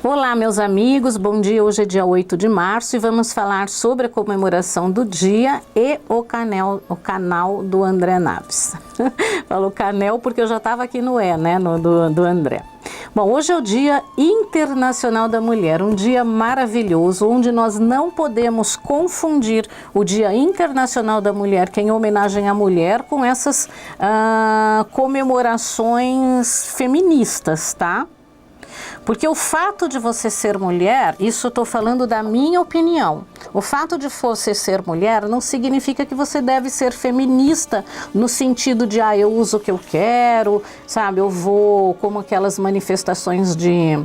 Olá, meus amigos, bom dia. Hoje é dia 8 de março e vamos falar sobre a comemoração do dia e o canal do André Naves. Falo canal porque eu já estava aqui no né, do André. Bom, hoje é o Dia Internacional da Mulher, um dia maravilhoso, onde nós não podemos confundir o Dia Internacional da Mulher, que é em homenagem à mulher, com essas comemorações feministas, tá? Porque o fato de você ser mulher, isso eu estou falando da minha opinião, o fato de você ser mulher não significa que você deve ser feminista no sentido de, eu uso o que eu quero, sabe, eu vou como aquelas manifestações de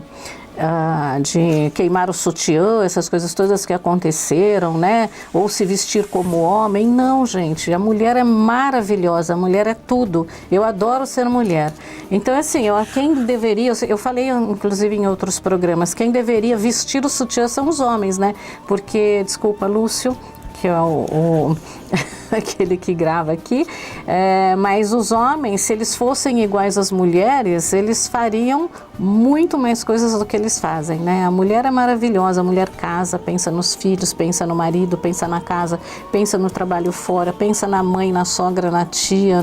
queimar o sutiã, essas coisas todas que aconteceram, né? Ou se vestir como homem. Não, gente, a mulher é maravilhosa, a mulher é tudo. Eu adoro ser mulher. Então, assim, quem deveria, eu falei inclusive em outros programas, quem deveria vestir o sutiã são os homens, né? Porque, desculpa, Lúcio, que é aquele que grava aqui, mas os homens, se eles fossem iguais às mulheres, eles fariam muito mais coisas do que eles fazem, né? A mulher é maravilhosa, a mulher casa, pensa nos filhos, pensa no marido, pensa na casa, pensa no trabalho fora, pensa na mãe, na sogra, na tia,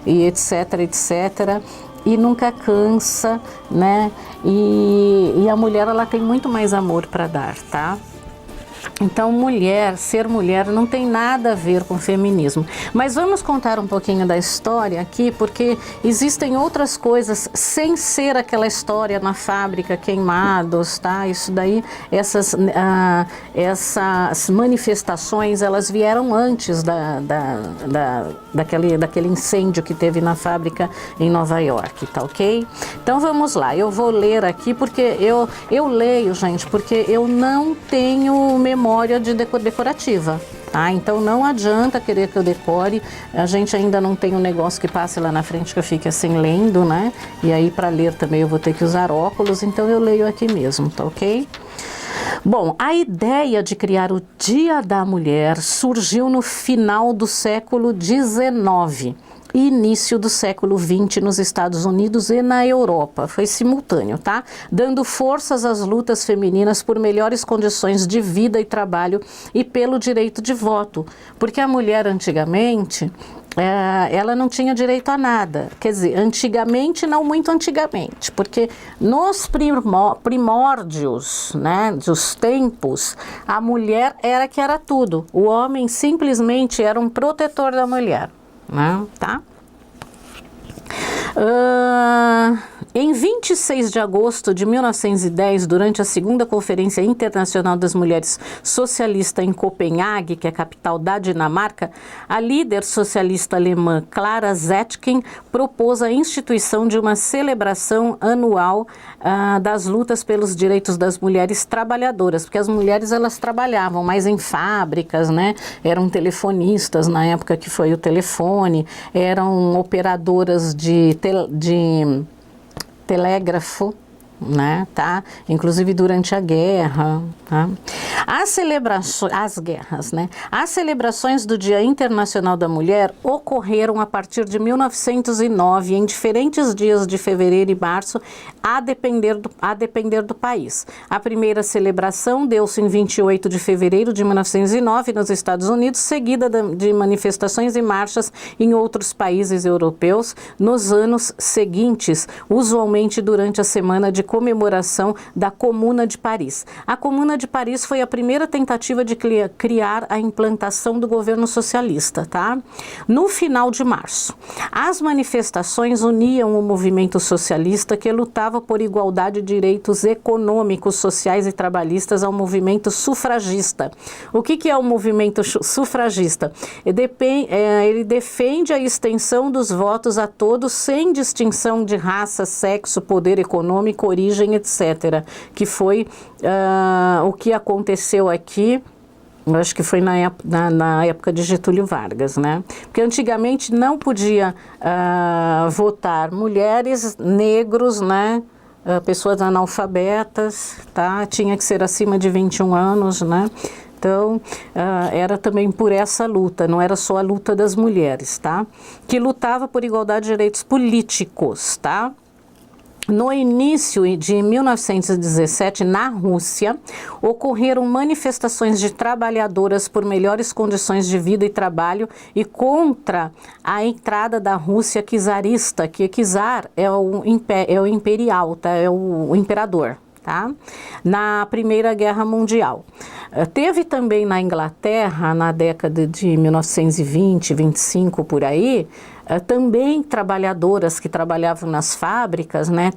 e etc, etc. E nunca cansa, né? E a mulher, ela tem muito mais amor para dar, tá? Então, ser mulher não tem nada a ver com feminismo. Mas vamos contar um pouquinho da história aqui, porque existem outras coisas sem ser aquela história na fábrica, queimados, tá? Isso daí, essas manifestações, elas vieram antes daquele incêndio que teve na fábrica em Nova York, tá ok? Então, vamos lá. Eu vou ler aqui, porque eu leio, gente, porque eu não tenho memória decorativa, tá? Então não adianta querer que eu decore, a gente ainda não tem um negócio que passe lá na frente que eu fique assim lendo, né? E aí para ler também eu vou ter que usar óculos, então eu leio aqui mesmo, tá ok? Bom, a ideia de criar o Dia da Mulher surgiu no final do século XIX. Início do século XX nos Estados Unidos e na Europa, foi simultâneo, tá? Dando forças às lutas femininas por melhores condições de vida e trabalho e pelo direito de voto, porque a mulher antigamente, ela não tinha direito a nada, quer dizer, antigamente, não muito antigamente, porque nos primórdios, né, dos tempos, a mulher era que era tudo, o homem simplesmente era um protetor da mulher. Tá? Em 26 de agosto de 1910, durante a segunda Conferência Internacional das Mulheres Socialista em Copenhague, que é a capital da Dinamarca, a líder socialista alemã Clara Zetkin propôs a instituição de uma celebração anual das lutas pelos direitos das mulheres trabalhadoras, porque as mulheres, elas trabalhavam mais em fábricas, né? Eram telefonistas na época que foi o telefone, eram operadoras de telégrafo, né, tá? Inclusive durante a guerra, tá? As celebrações do Dia Internacional da Mulher ocorreram a partir de 1909 em diferentes dias de fevereiro e março, a depender do país. A primeira celebração deu-se em 28 de fevereiro de 1909 nos Estados Unidos, seguida de manifestações e marchas em outros países europeus nos anos seguintes, usualmente durante a semana de comemoração da Comuna de Paris. A Comuna de Paris foi a primeira tentativa de criar a implantação do governo socialista, tá? No final de março, as manifestações uniam o movimento socialista que lutava por igualdade de direitos econômicos, sociais e trabalhistas ao movimento sufragista. O que é o movimento sufragista? Ele defende a extensão dos votos a todos sem distinção de raça, sexo, poder econômico, origem, etc. Que foi o que aconteceu aqui, eu acho que foi na época de Getúlio Vargas, né? Porque antigamente não podia votar mulheres, negros, né? Pessoas analfabetas, tá? Tinha que ser acima de 21 anos, né? Então, era também por essa luta, não era só a luta das mulheres, tá? Que lutava por igualdade de direitos políticos, tá? No início de 1917, na Rússia, ocorreram manifestações de trabalhadoras por melhores condições de vida e trabalho e contra a entrada da Rússia czarista, que czar é o imperial, tá? É o imperador. Tá? Na Primeira Guerra Mundial. Teve também na Inglaterra, na década de 1920, 25 por aí, também trabalhadoras que trabalhavam nas fábricas, né?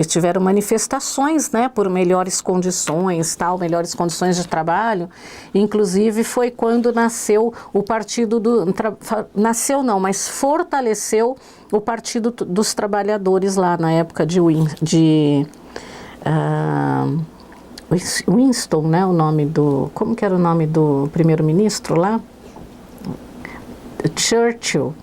Tiveram manifestações, né, por melhores condições, melhores condições de trabalho. Inclusive foi quando nasceu o partido mas fortaleceu o Partido dos Trabalhadores lá na época de Winston, né, como que era o nome do primeiro-ministro lá? Churchill,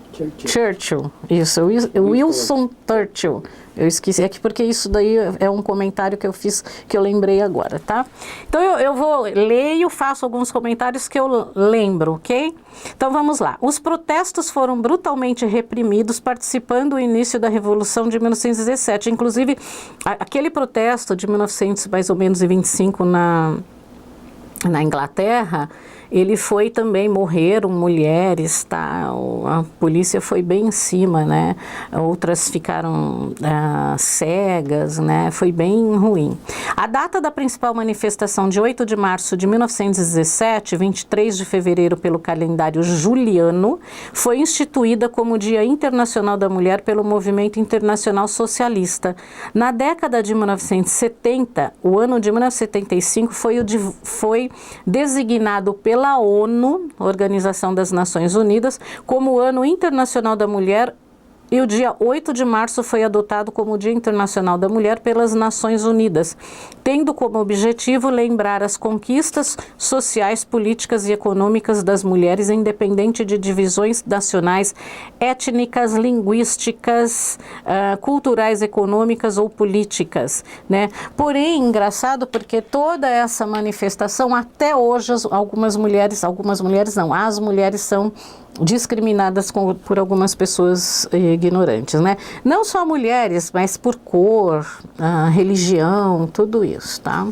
isso, Wilson Churchill. Eu esqueci aqui porque isso daí é um comentário que eu fiz, que eu lembrei agora, tá? Então eu leio, faço alguns comentários que eu lembro, ok? Então vamos lá. Os protestos foram brutalmente reprimidos, participando do início da Revolução de 1917. Inclusive, aquele protesto de 1925 na Inglaterra, ele foi também, morreram mulheres, tá? A polícia foi bem em cima, né? Outras ficaram cegas, né? Foi bem ruim. A data da principal manifestação de 8 de março de 1917, 23 de fevereiro pelo calendário juliano, foi instituída como Dia Internacional da Mulher pelo Movimento Internacional Socialista. Na década de 1970, o ano de 1975 foi designado pela ONU, Organização das Nações Unidas, como o Ano Internacional da Mulher, e o dia 8 de março foi adotado como Dia Internacional da Mulher pelas Nações Unidas, tendo como objetivo lembrar as conquistas sociais, políticas e econômicas das mulheres, independente de divisões nacionais, étnicas, linguísticas, culturais, econômicas ou políticas, né? Porém, engraçado porque toda essa manifestação, até hoje, as mulheres são discriminadas por algumas pessoas ignorantes, né? Não só mulheres, mas por cor, religião, tudo isso, tá?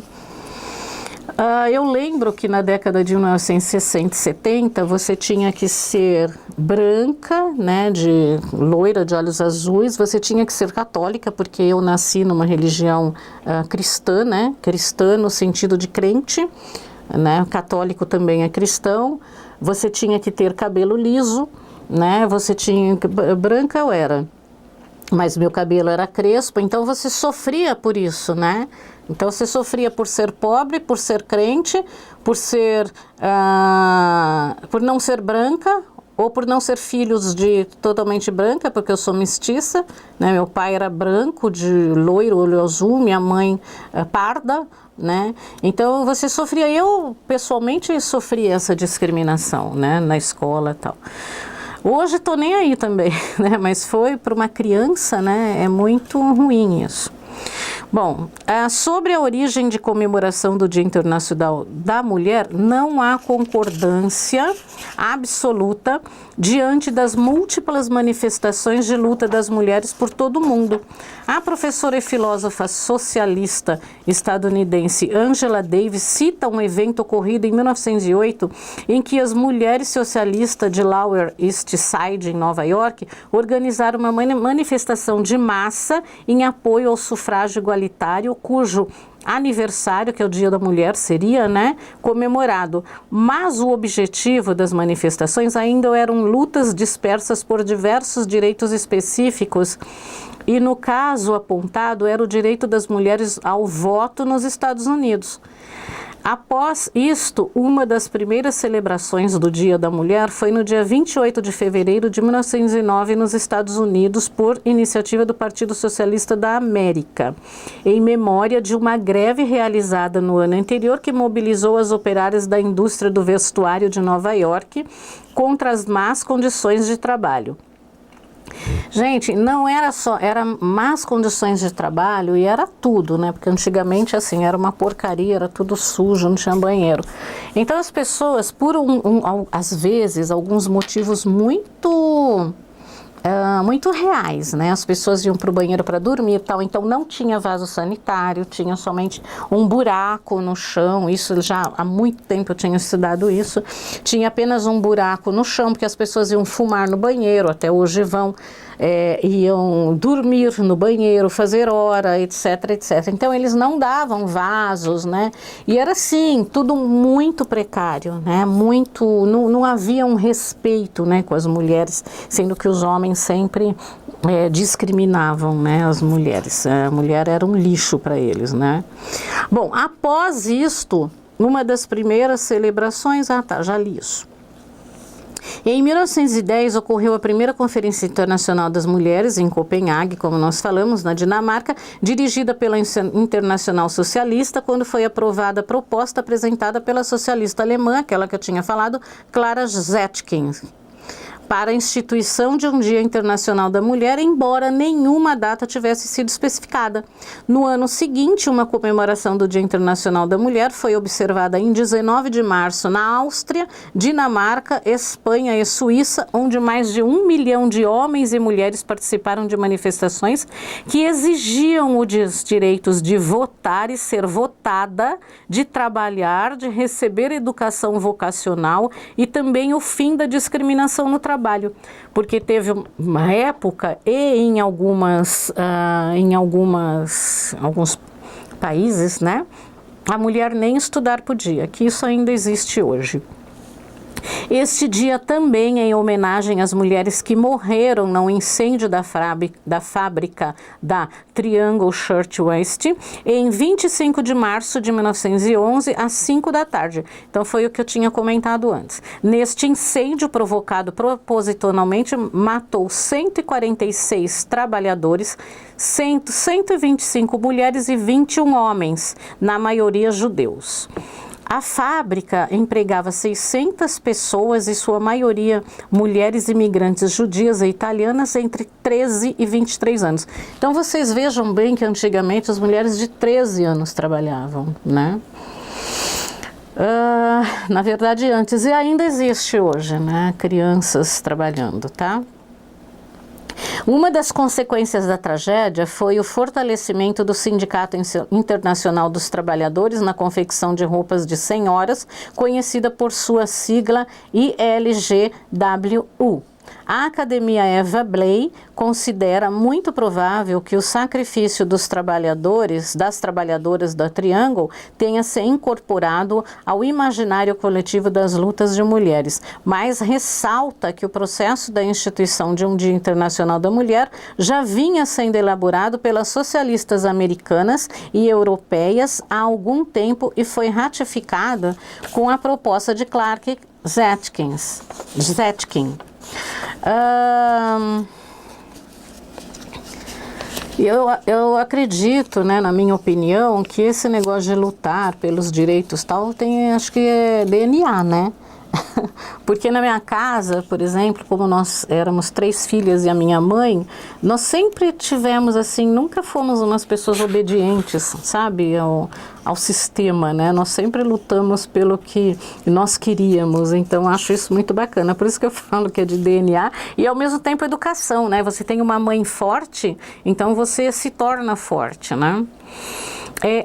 Eu lembro que na década de 1960 e 70 você tinha que ser branca, né, loira, de olhos azuis, você tinha que ser católica, porque eu nasci numa religião cristã, né? Cristã no sentido de crente, né? Católico também é cristão. Você tinha que ter cabelo liso, né? Branca eu era, mas meu cabelo era crespo, então você sofria por isso, né? Então você sofria por ser pobre, por ser crente, por não ser branca, ou por não ser filhos de totalmente branca, porque eu sou mestiça, né? Meu pai era branco, de loiro, olho azul, minha mãe parda, né? Então você sofria, eu pessoalmente sofri essa discriminação, né, na escola e tal. Hoje tô nem aí também, né, mas foi para uma criança, né, é muito ruim isso. Bom, sobre a origem de comemoração do Dia Internacional da Mulher, não há concordância absoluta diante das múltiplas manifestações de luta das mulheres por todo o mundo. A professora e filósofa socialista estadunidense Angela Davis cita um evento ocorrido em 1908 em que as mulheres socialistas de Lower East Side, em Nova York, organizaram uma manifestação de massa em apoio ao sufrágio igualitário, cujo aniversário, que é o Dia da Mulher, seria, né, comemorado. Mas o objetivo das manifestações ainda eram lutas dispersas por diversos direitos específicos, e no caso apontado era o direito das mulheres ao voto nos Estados Unidos. Após isto, uma das primeiras celebrações do Dia da Mulher foi no dia 28 de fevereiro de 1909 nos Estados Unidos, por iniciativa do Partido Socialista da América, em memória de uma greve realizada no ano anterior que mobilizou as operárias da indústria do vestuário de Nova York contra as más condições de trabalho. Gente, não era só, era más condições de trabalho e era tudo, né? Porque antigamente, assim, era uma porcaria, era tudo sujo, não tinha banheiro. Então as pessoas, às vezes, alguns motivos muito muito reais, né? As pessoas iam para o banheiro para dormir e tal, então não tinha vaso sanitário, tinha somente um buraco no chão, isso já há muito tempo eu tinha estudado isso, tinha apenas um buraco no chão, porque as pessoas iam fumar no banheiro, até hoje vão, iam dormir no banheiro, fazer hora, etc, etc. Então eles não davam vasos, né? E era assim, tudo muito precário, né? Muito, não havia um respeito, né, com as mulheres, sendo que os homens sempre discriminavam, né, as mulheres. A mulher era um lixo para eles, né? Bom, após isto, uma das primeiras celebrações, já li isso. Em 1910 ocorreu a primeira Conferência Internacional das Mulheres em Copenhague, como nós falamos, na Dinamarca, dirigida pela Internacional Socialista, quando foi aprovada a proposta apresentada pela socialista alemã, aquela que eu tinha falado, Clara Zetkin, para a instituição de um Dia Internacional da Mulher, embora nenhuma data tivesse sido especificada. No ano seguinte, uma comemoração do Dia Internacional da Mulher foi observada em 19 de março na Áustria, Dinamarca, Espanha e Suíça, onde mais de 1 milhão de homens e mulheres participaram de manifestações que exigiam os direitos de votar e ser votada, de trabalhar, de receber educação vocacional e também o fim da discriminação no trabalho, porque teve uma época em alguns países, né, a mulher nem estudar podia, que isso ainda existe hoje. Este dia também é em homenagem às mulheres que morreram no incêndio da fábrica da Triangle Shirtwaist em 25 de março de 1911, às 5 da tarde. Então foi o que eu tinha comentado antes. Neste incêndio provocado propositalmente, matou 146 trabalhadores, 125 mulheres e 21 homens, na maioria judeus. A fábrica empregava 600 pessoas e sua maioria mulheres imigrantes judias e italianas entre 13 e 23 anos. Então vocês vejam bem que antigamente as mulheres de 13 anos trabalhavam, né? Na verdade antes, e ainda existe hoje, né? Crianças trabalhando, tá? Uma das consequências da tragédia foi o fortalecimento do Sindicato Internacional dos Trabalhadores na confecção de roupas de senhoras, conhecida por sua sigla ILGWU. A Academia Eva Blay considera muito provável que o sacrifício dos trabalhadores, das trabalhadoras da Triangle, tenha se incorporado ao imaginário coletivo das lutas de mulheres, mas ressalta que o processo da instituição de um Dia Internacional da Mulher já vinha sendo elaborado pelas socialistas americanas e europeias há algum tempo e foi ratificada com a proposta de Clark Zetkin. Eu acredito, né, na minha opinião, que esse negócio de lutar pelos direitos tal, acho que é DNA, né? Porque na minha casa, por exemplo, como nós éramos 3 filhas e a minha mãe, nós sempre tivemos assim, nunca fomos umas pessoas obedientes, sabe, ao sistema, né? Nós sempre lutamos pelo que nós queríamos, então acho isso muito bacana. Por isso que eu falo que é de DNA e ao mesmo tempo educação, né? Você tem uma mãe forte, então você se torna forte, né?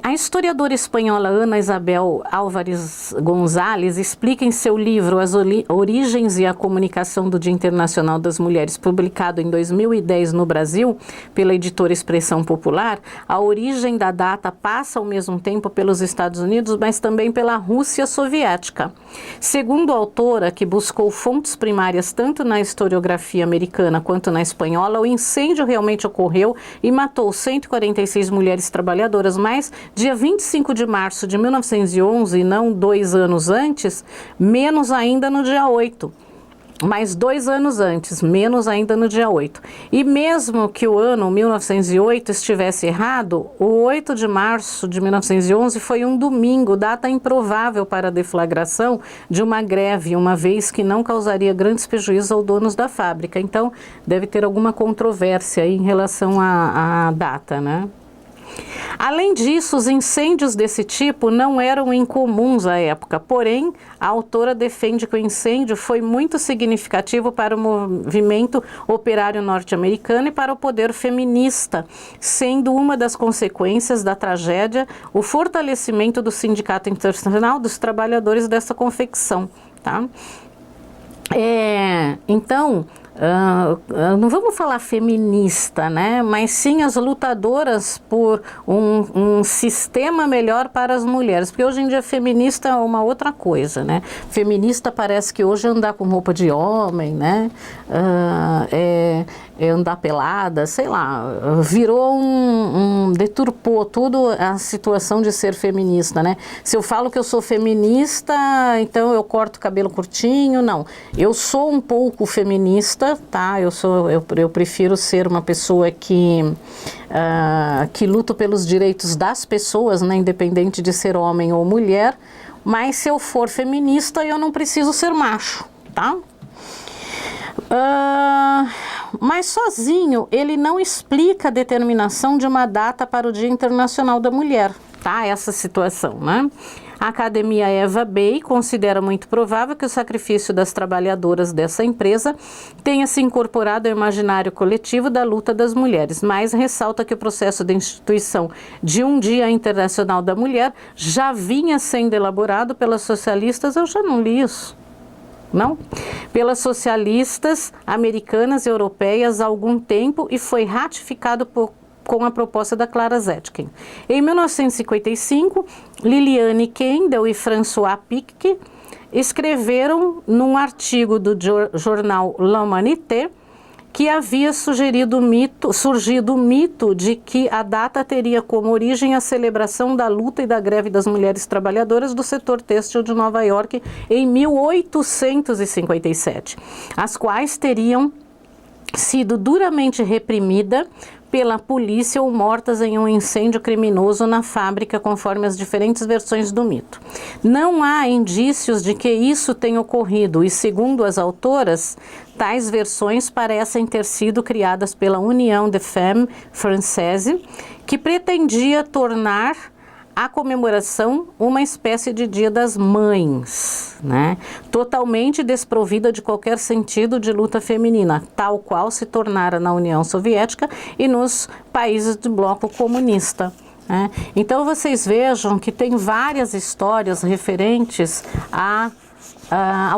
A historiadora espanhola Ana Isabel Álvares González explica em seu livro As Origens e a Comunicação do Dia Internacional das Mulheres, publicado em 2010 no Brasil, pela editora Expressão Popular, a origem da data passa ao mesmo tempo pelos Estados Unidos, mas também pela Rússia soviética. Segundo a autora, que buscou fontes primárias tanto na historiografia americana quanto na espanhola, o incêndio realmente ocorreu e matou 146 mulheres trabalhadoras, mas dia 25 de março de 1911, não 2 anos antes, menos ainda no dia 8. Mais 2 anos antes, menos ainda no dia 8. E mesmo que o ano 1908 estivesse errado, o 8 de março de 1911 foi um domingo, data improvável para a deflagração de uma greve, uma vez que não causaria grandes prejuízos aos donos da fábrica. Então, deve ter alguma controvérsia aí em relação à data, né? Além disso, os incêndios desse tipo não eram incomuns à época, porém, a autora defende que o incêndio foi muito significativo para o movimento operário norte-americano e para o poder feminista, sendo uma das consequências da tragédia o fortalecimento do Sindicato Internacional dos Trabalhadores dessa confecção, tá? Então, não vamos falar feminista, né? Mas sim as lutadoras por um sistema melhor para as mulheres, porque hoje em dia feminista é uma outra coisa, né? Feminista parece que hoje é andar com roupa de homem, né? É andar pelada, sei lá, virou deturpou tudo a situação de ser feminista, né? Se eu falo que eu sou feminista, então eu corto o cabelo curtinho, não. Eu sou um pouco feminista, tá? Eu prefiro ser uma pessoa que luta pelos direitos das pessoas, né? Independente de ser homem ou mulher, mas se eu for feminista, eu não preciso ser macho, tá? Mas sozinho ele não explica a determinação de uma data para o Dia Internacional da Mulher, tá? Essa situação, né? A Academia Eva Bay considera muito provável que o sacrifício das trabalhadoras dessa empresa tenha se incorporado ao imaginário coletivo da luta das mulheres, mas ressalta que o processo de instituição de um Dia Internacional da Mulher já vinha sendo elaborado pelas socialistas. Eu já não li isso. Não? Pelas socialistas americanas e europeias há algum tempo e foi ratificado com a proposta da Clara Zetkin. Em 1955, Liliane Kendall e François Picquet escreveram num artigo do jornal L'Humanité que havia surgido o mito de que a data teria como origem a celebração da luta e da greve das mulheres trabalhadoras do setor têxtil de Nova York em 1857, as quais teriam sido duramente reprimidas pela polícia ou mortas em um incêndio criminoso na fábrica, conforme as diferentes versões do mito. Não há indícios de que isso tenha ocorrido e, segundo as autoras, tais versões parecem ter sido criadas pela União des Femmes Françaises, que pretendia tornar a comemoração uma espécie de Dia das Mães, né? Totalmente desprovida de qualquer sentido de luta feminina, tal qual se tornara na União Soviética e nos países do bloco comunista. Né? Então vocês vejam que tem várias histórias referentes ao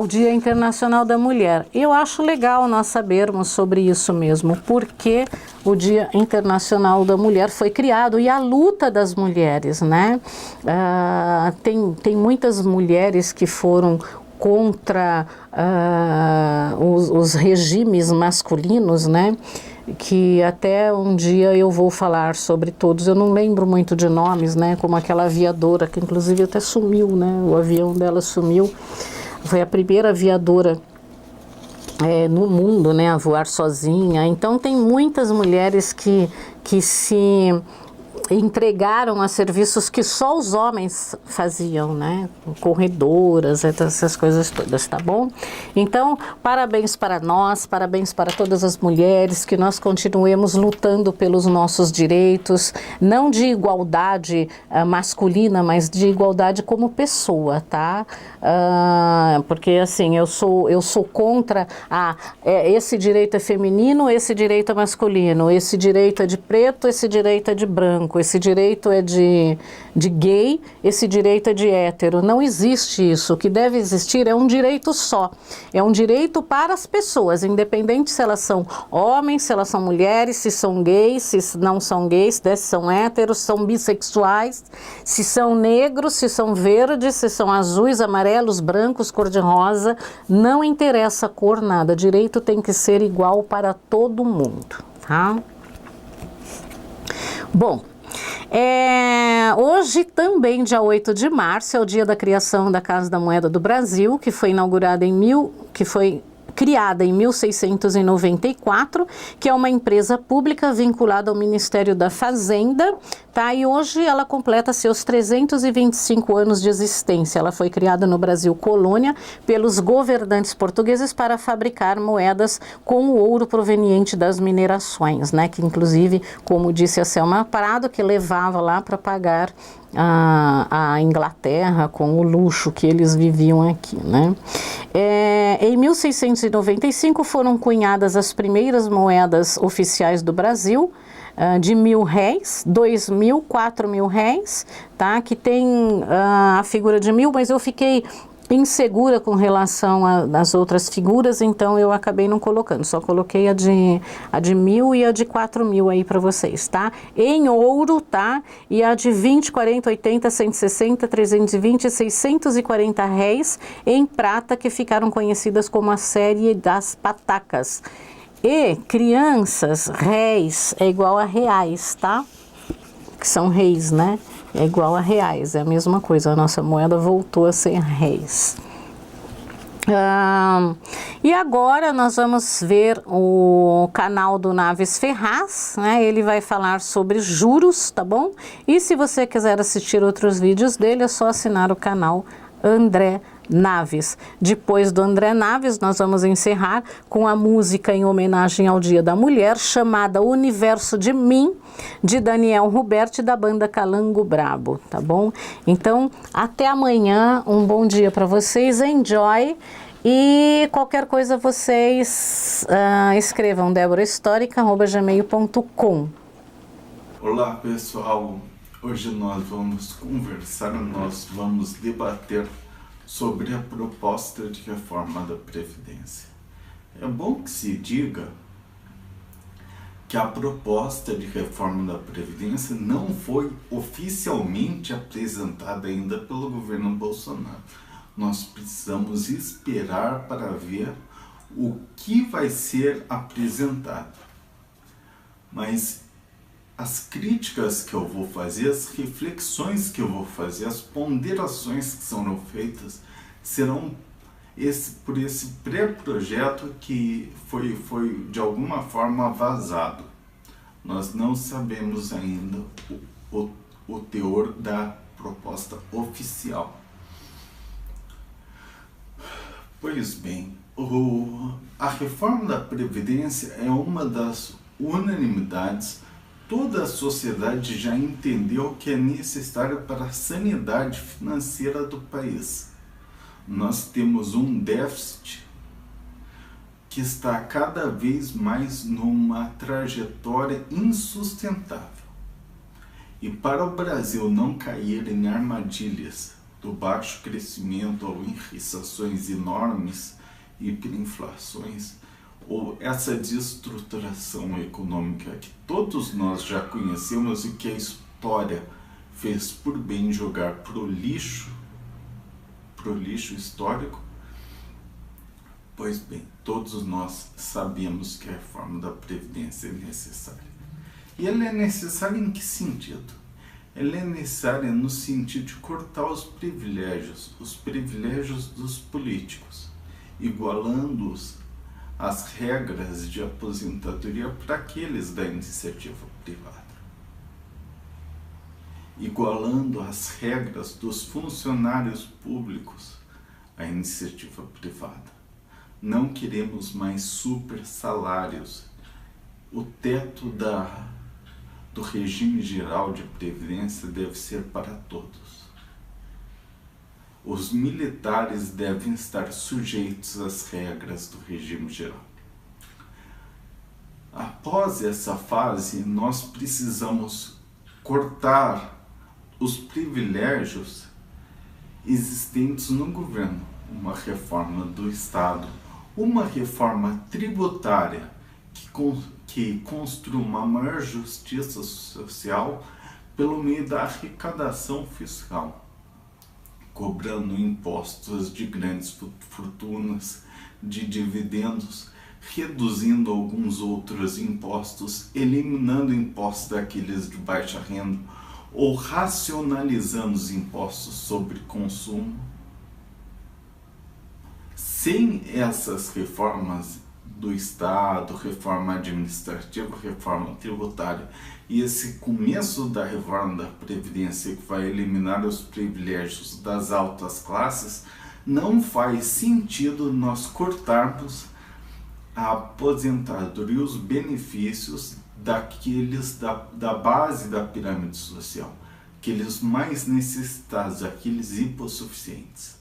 Dia Internacional da Mulher. E eu acho legal nós sabermos sobre isso mesmo, porque o Dia Internacional da Mulher foi criado e a luta das mulheres, né? Tem muitas mulheres que foram contra os regimes masculinos, né? Que até um dia eu vou falar sobre todos. Eu não lembro muito de nomes, né? Como aquela aviadora que inclusive até sumiu, né? O avião dela sumiu. Foi a primeira aviadora no mundo, né, a voar sozinha. Então tem muitas mulheres que se entregaram a serviços que só os homens faziam, né? Corredoras, essas coisas todas, tá bom? Então, parabéns para nós, parabéns para todas as mulheres, que nós continuemos lutando pelos nossos direitos, não de igualdade masculina, mas de igualdade como pessoa, tá? Porque assim, eu sou contra esse direito é feminino, esse direito é masculino, esse direito é de preto, esse direito é de branco, esse direito é de gay, esse direito é de hétero. Não existe isso. O que deve existir é um direito só. É um direito para as pessoas, independente se elas são homens, se elas são mulheres, se são gays, se não são gays, se são héteros, se são bissexuais, se são negros, se são verdes, se são azuis, amarelos, brancos, cor-de-rosa. Não interessa a cor, nada. Direito tem que ser igual para todo mundo, tá? Bom, hoje também, dia 8 de março, é o dia da criação da Casa da Moeda do Brasil, que foi inaugurada criada em 1694, que é uma empresa pública vinculada ao Ministério da Fazenda, tá? E hoje ela completa seus 325 anos de existência. Ela foi criada no Brasil colônia pelos governantes portugueses para fabricar moedas com o ouro proveniente das minerações, né? Que inclusive, como disse a Selma Prado, que levava lá para pagar a Inglaterra com o luxo que eles viviam aqui, né? Em 1695 foram cunhadas as primeiras moedas oficiais do Brasil, de 1.000 réis, 2.000, 4.000 réis, tá? Que tem a figura de 1.000, mas eu fiquei insegura com relação às outras figuras, então eu acabei não colocando, só coloquei a de 1.000 e a de 4.000 aí para vocês, tá? Em ouro, tá? E a de 20, 40, 80, 160, 320 e 640 réis em prata, que ficaram conhecidas como a série das patacas. E crianças, réis é igual a reais, tá? Que são reis, né? É igual a reais, é a mesma coisa, a nossa moeda voltou a ser réis. E agora nós vamos ver o canal do Naves Ferraz, né? Ele vai falar sobre juros, tá bom? E se você quiser assistir outros vídeos dele, é só assinar o canal André Naves. Depois do André Naves, nós vamos encerrar com a música em homenagem ao Dia da Mulher, chamada Universo de Mim, de Daniel Ruberti, da banda Calango Brabo, tá bom? Então, até amanhã, um bom dia para vocês, enjoy, e qualquer coisa vocês escrevam deborahhistorica@gmail.com. Olá pessoal, hoje nós vamos conversar, nós vamos debater sobre a proposta de reforma da Previdência. É bom que se diga que a proposta de reforma da Previdência não foi oficialmente apresentada ainda pelo governo Bolsonaro. Nós precisamos esperar para ver o que vai ser apresentado. Mas as críticas que eu vou fazer, as reflexões que eu vou fazer, as ponderações que serão feitas, serão por esse pré-projeto que foi de alguma forma vazado. Nós não sabemos ainda o teor da proposta oficial. Pois bem, a reforma da Previdência é uma das unanimidades. Toda a sociedade já entendeu que é necessário para a sanidade financeira do país. Nós temos um déficit que está cada vez mais numa trajetória insustentável. E para o Brasil não cair em armadilhas do baixo crescimento ou em recessões enormes, hiperinflações, ou essa desestruturação econômica que todos nós já conhecemos e que a história fez por bem jogar para o lixo histórico, pois bem, todos nós sabemos que a reforma da Previdência é necessária. E ela é necessária em que sentido? Ela é necessária no sentido de cortar os privilégios dos políticos, igualando-os as regras de aposentadoria para aqueles da iniciativa privada, igualando as regras dos funcionários públicos à iniciativa privada. Não queremos mais super salários. O teto do regime geral de previdência deve ser para todos. Os militares devem estar sujeitos às regras do regime geral. Após essa fase, nós precisamos cortar os privilégios existentes no governo. Uma reforma do Estado, uma reforma tributária que construa uma maior justiça social pelo meio da arrecadação fiscal, cobrando impostos de grandes fortunas, de dividendos, reduzindo alguns outros impostos, eliminando impostos daqueles de baixa renda, ou racionalizando os impostos sobre consumo, Sem essas reformas do Estado, reforma administrativa, reforma tributária e esse começo da reforma da Previdência que vai eliminar os privilégios das altas classes, não faz sentido nós cortarmos a aposentadoria e os benefícios daqueles da base da pirâmide social, aqueles mais necessitados, aqueles hipossuficientes.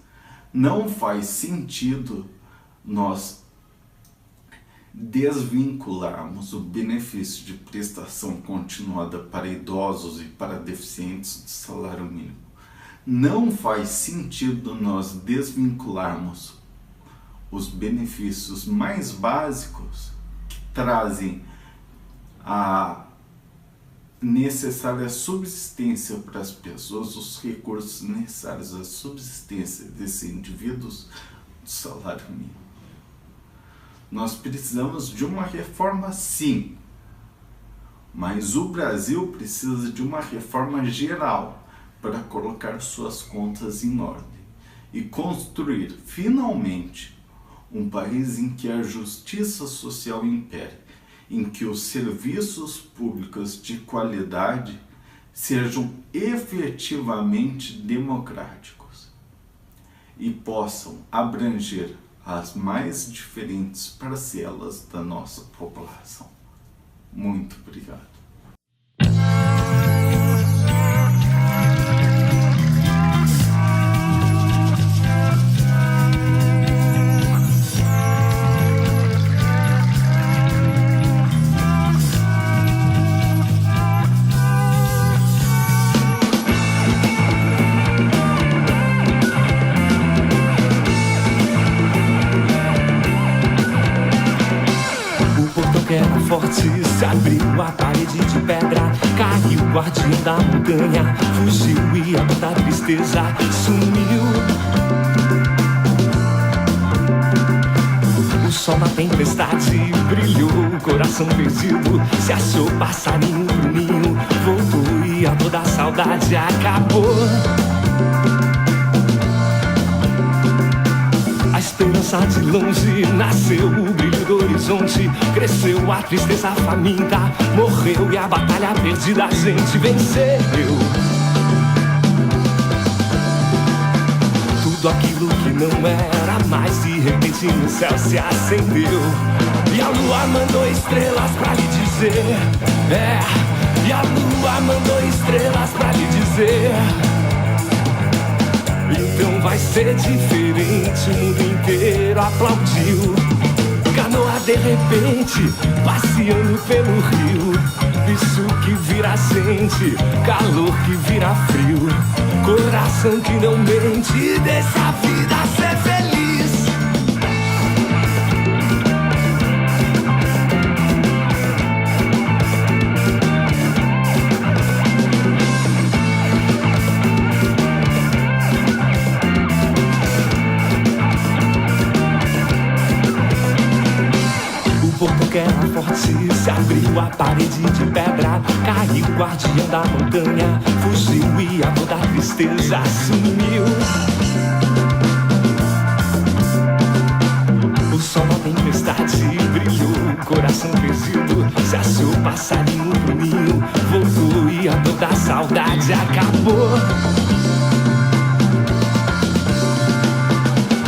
Não faz sentido nós desvincularmos o benefício de prestação continuada para idosos e para deficientes do salário mínimo. Não faz sentido nós desvincularmos os benefícios mais básicos que trazem a necessária subsistência para as pessoas, os recursos necessários à subsistência desses indivíduos do salário mínimo. Nós precisamos de uma reforma, sim, mas o Brasil precisa de uma reforma geral para colocar suas contas em ordem e construir finalmente um país em que a justiça social impere, em que os serviços públicos de qualidade sejam efetivamente democráticos e possam abranger as mais diferentes parcelas da nossa população. Muito obrigado. Forte, se abriu a parede de pedra, caiu o guardião da montanha, fugiu e a toda tristeza sumiu. O sol na tempestade brilhou, o coração perdido se achou passarinho pro ninho, voltou e a toda saudade acabou. A esperança de longe nasceu, o brilho do horizonte cresceu, a tristeza faminta morreu e a batalha perdida a gente venceu. Tudo aquilo que não era mais de repente no céu se acendeu e a lua mandou estrelas pra lhe dizer, e a lua mandou estrelas pra lhe dizer. Então vai ser diferente, o mundo inteiro aplaudiu. Canoa de repente, passeando pelo rio, bicho que vira gente, calor que vira frio, coração que não mente, deixa a vida ser feliz. Que era forte, se abriu a parede de pedra, caiu o guardião da montanha, fugiu e a toda tristeza sumiu. O sol na tempestade brilhou, o coração perdido se achou passarinho pro ninho, voltou e a toda saudade acabou.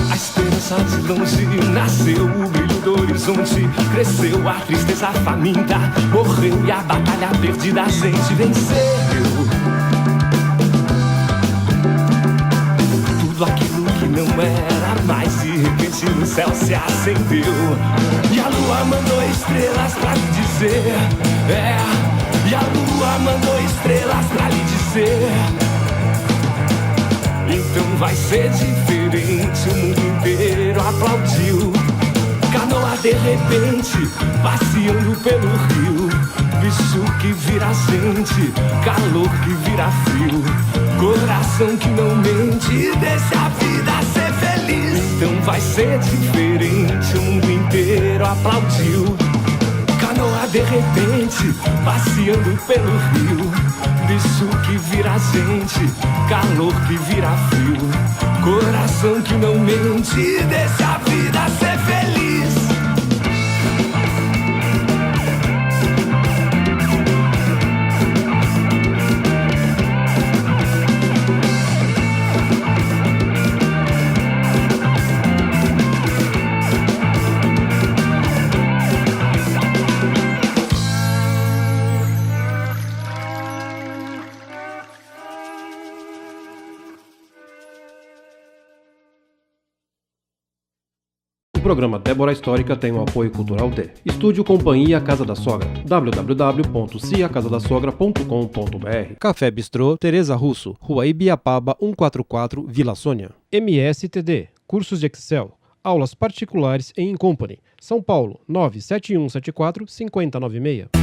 A esperança de longe nasceu, o brilho do horizonte cresceu, a tristeza faminta morreu e a batalha perdida a gente venceu. Tudo aquilo que não era mais de repente no céu se acendeu e a lua mandou estrelas pra lhe dizer, e a lua mandou estrelas pra lhe dizer. Então vai ser diferente, o mundo inteiro aplaudiu. Canoa de repente, passeando pelo rio, bicho que vira gente, calor que vira frio, coração que não mente, deixa a vida ser feliz. Então vai ser diferente, o mundo inteiro aplaudiu. Canoa de repente, passeando pelo rio, bicho que vira gente, calor que vira frio, coração que não mente, deixa a vida ser feliz. O programa Débora Histórica tem o apoio cultural de Estúdio Companhia Casa da Sogra, www.ciacasadasogra.com.br. Café Bistrô Tereza Russo, Rua Ibiapaba 144, Vila Sônia. MSTD, cursos de Excel, aulas particulares em Incompany, São Paulo, 97174 5096.